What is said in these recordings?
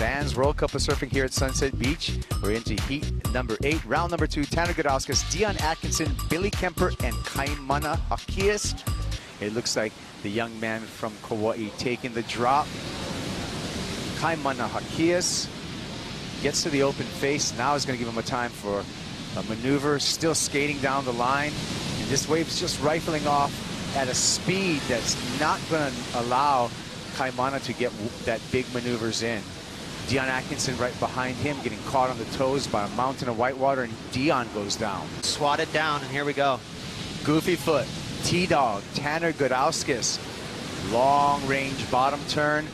Vans World Cup of Surfing here at Sunset Beach. We're into heat number 8, round number 2. Tanner Gudauskas, Dion Atkinson, Billy Kemper, and Kaimana Jaquias. It looks like the young man from Kauai taking the drop. Kaimana Jaquias gets to the open face. Now is going to give him a time for a maneuver. Still skating down the line. And this wave's just rifling off at a speed that's not going to allow Kaimana to get that big maneuvers in. Dion Atkinson right behind him, getting caught on the toes by a mountain of whitewater, and Dion goes down. Swatted down, and here we go. Goofy foot, T-Dog, Tanner Gudauskas. Long range bottom turn,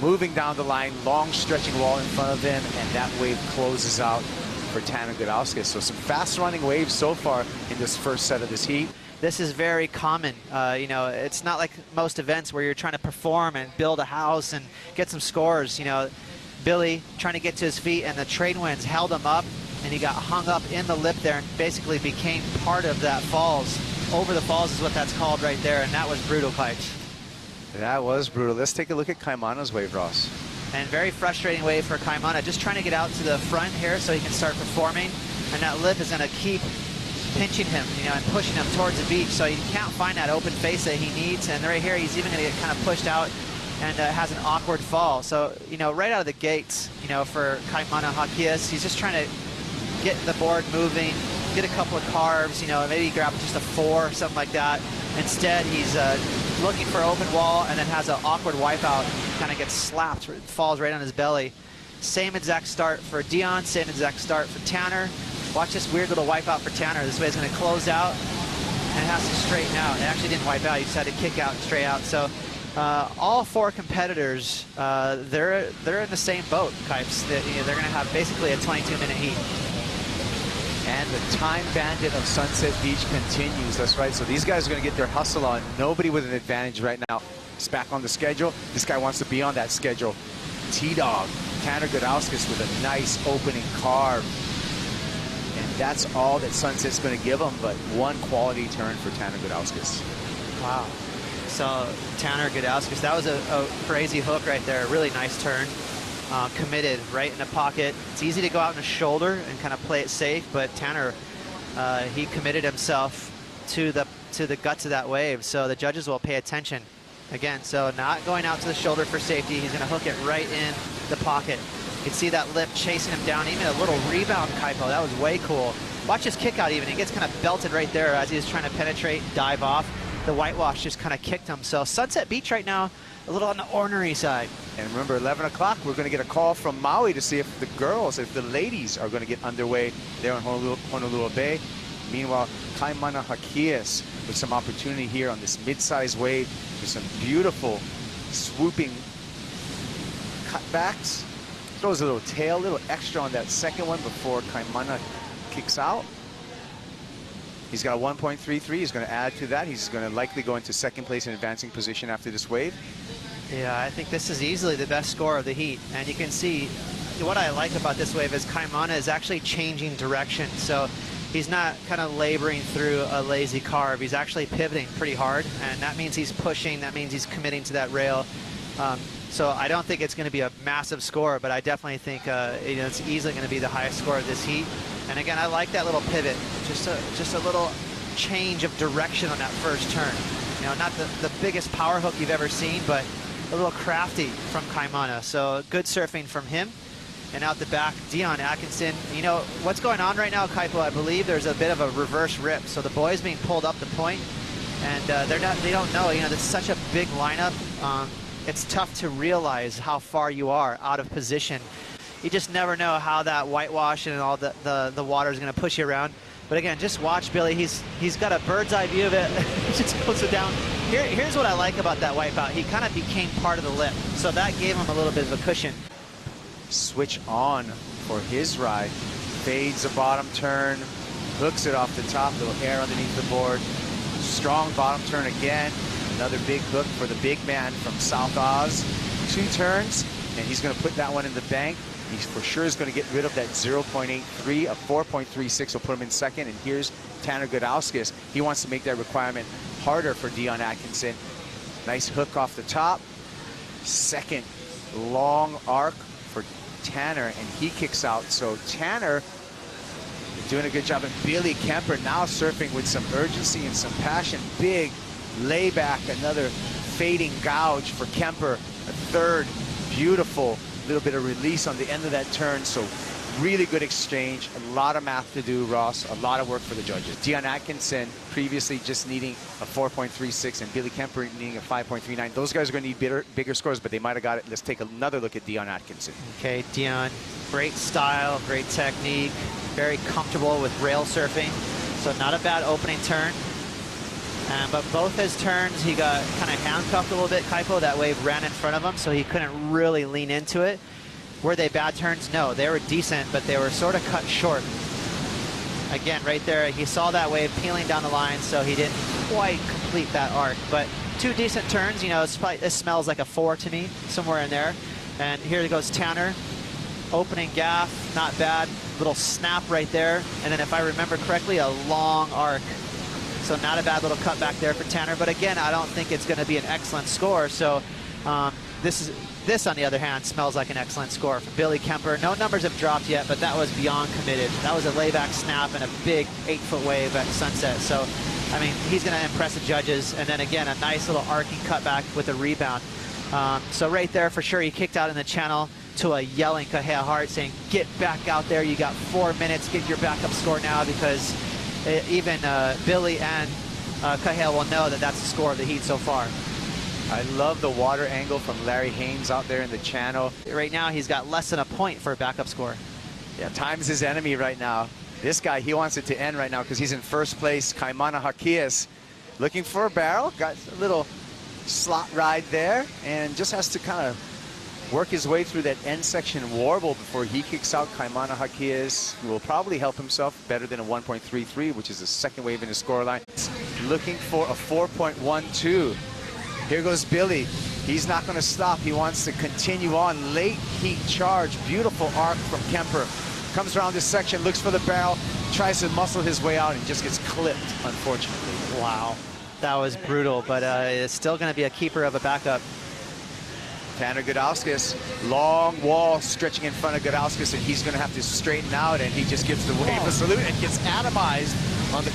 moving down the line, long stretching wall in front of him, and that wave closes out for Tanner Gudauskas. So some fast running waves so far in this first set of this heat. This is very common. You know, it's not like most events where you're trying to perform and build a house and get some scores. You know, Billy trying to get to his feet, and the trade winds held him up, and he got hung up in the lip there and basically became part of that falls. Over the falls is what that's called right there, and that was brutal, Kites. That was brutal. Let's take a look at Kaimana's wave, Ross. And very frustrating wave for Kaimana, just trying to get out to the front here so he can start performing, and that lip is going to keep pinching him, you know, and pushing him towards the beach, so he can't find that open face that he needs. And right here, he's even going to get kind of pushed out and has an awkward fall. So, you know, right out of the gates, you know, for Kaimana Jaquias, he's just trying to get the board moving, get a couple of carves, you know, maybe grab just a 4 or something like that. Instead, he's looking for open wall and then has an awkward wipeout, kind of gets slapped, falls right on his belly. Same exact start for Dion, same exact start for Tanner. Watch this weird little wipeout for Tanner. This way it's going to close out and it has to straighten out. It actually didn't wipe out. He just had to kick out and straight out. So all 4 competitors, they're in the same boat, Kipes. They're going to have basically a 22-minute heat. And the time bandit of Sunset Beach continues. That's right. So these guys are going to get their hustle on. Nobody with an advantage right now. It's back on the schedule. This guy wants to be on that schedule. T-Dog, Tanner Gudauskas with a nice opening carve. And that's all that Sunset's going to give him, but one quality turn for Tanner Gudauskas. Wow. So Tanner Gudauskas, that was a crazy hook right there. A really nice turn. Committed right in the pocket. It's easy to go out in the shoulder and kind of play it safe, but Tanner, he committed himself to the guts of that wave, so the judges will pay attention. Again, so not going out to the shoulder for safety. He's going to hook it right in the pocket. You can see that lip chasing him down, even a little rebound, Kaipo. That was way cool. Watch his kick out even. He gets kind of belted right there as he's trying to penetrate, dive off. The whitewash just kind of kicked him. So Sunset Beach right now, a little on the ornery side. And remember, 11 o'clock, we're going to get a call from Maui to see if the girls, if the ladies are going to get underway there in Honolulu Bay. Meanwhile, Kaimana Jaquias with some opportunity here on this mid-size wave with some beautiful swooping cutbacks. Throws a little tail, a little extra on that second one before Kaimana kicks out. He's got a 1.33. He's going to add to that. He's going to likely go into second place in advancing position after this wave. Yeah, I think this is easily the best score of the heat. And you can see what I like about this wave is Kaimana is actually changing direction. So he's not kind of laboring through a lazy carve. He's actually pivoting pretty hard. And that means he's pushing. That means he's committing to that rail. So I don't think it's going to be a massive score, but I definitely think you know, it's easily going to be the highest score of this heat. And again, I like that little pivot, just a little change of direction on that first turn. You know, not the biggest power hook you've ever seen, but a little crafty from Kaimana. So good surfing from him. And out the back, Dion Atkinson. You know, what's going on right now, Kaipo, I believe there's a bit of a reverse rip. So the boys being pulled up the point, and they don't know, you know, there's such a big lineup. It's tough to realize how far you are out of position. You just never know how that whitewash and all the water is going to push you around. But again, just watch Billy. He's got a bird's eye view of it. He just puts it down. Here's what I like about that wipeout. He kind of became part of the lip, so that gave him a little bit of a cushion. Switch on for his ride. Fades a bottom turn, hooks it off the top, little air underneath the board. Strong bottom turn again. Another big hook for the big man from South Oz. 2 turns, and he's going to put that one in the bank. He for sure is going to get rid of that 0.83. A 4.36 will put him in second. And here's Tanner Gudauskas. He wants to make that requirement harder for Dion Atkinson. Nice hook off the top. Second long arc for Tanner, and he kicks out. So Tanner doing a good job. And Billy Kemper now surfing with some urgency and some passion. Big layback, another fading gouge for Kemper. A third beautiful little bit of release on the end of that turn. So really good exchange. A lot of math to do, Ross. A lot of work for the judges. Dion Atkinson previously just needing a 4.36 and Billy Kemper needing a 5.39. Those guys are going to need bigger scores, but they might have got it. Let's take another look at Dion Atkinson. Okay, Dion, great style, great technique, very comfortable with rail surfing. So not a bad opening turn. But both his turns, he got kind of handcuffed a little bit. Kaipo, that wave ran in front of him, so he couldn't really lean into it. Were they bad turns? No, they were decent, but they were sort of cut short. Again, right there, he saw that wave peeling down the line, so he didn't quite complete that arc. But 2 decent turns, you know, it smells like a 4 to me, somewhere in there. And here goes Tanner, opening gaff, not bad. Little snap right there. And then if I remember correctly, a long arc. So not a bad little cut back there for Tanner. But again, I don't think it's going to be an excellent score. So this, on the other hand, smells like an excellent score for Billy Kemper. No numbers have dropped yet, but that was beyond committed. That was a layback snap and a big 8-foot wave at sunset. So, I mean, he's going to impress the judges. And then again, a nice little arcing cutback with a rebound. So right there, for sure, he kicked out in the channel to a yelling Kahea Hart saying, get back out there. You got 4 minutes. Get your backup score now, because even Billy and Kahea will know that that's the score of the heat so far. I love the water angle from Larry Haynes out there in the channel. Right now, he's got less than a point for a backup score. Yeah, time's his enemy right now. This guy, he wants it to end right now because he's in first place. Kaimana Jaquias looking for a barrel. Got a little slot ride there and just has to kind of work his way through that end section warble before he kicks out. Kaimana Jaquias will probably help himself better than a 1.33, which is the second wave in his scoreline. Looking for a 4.12. Here goes Billy. He's not going to stop. He wants to continue on. Late heat charge. Beautiful arc from Kemper. Comes around this section, looks for the barrel, tries to muscle his way out, and just gets clipped, unfortunately. Wow. That was brutal, but it's still going to be a keeper of a backup. Tanner Gudauskas, long wall stretching in front of Gudauskas, and he's going to have to straighten out, and he just gives the wave a salute and gets atomized on the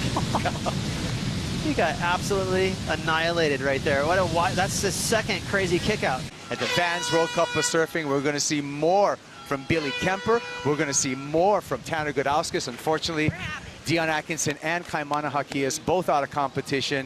He got absolutely annihilated right there. That's the second crazy kick out. At the Fans World Cup of Surfing, we're going to see more from Billy Kemper. We're going to see more from Tanner Gudauskas. Unfortunately, Dion Atkinson and Kaimana Jaquias both out of competition.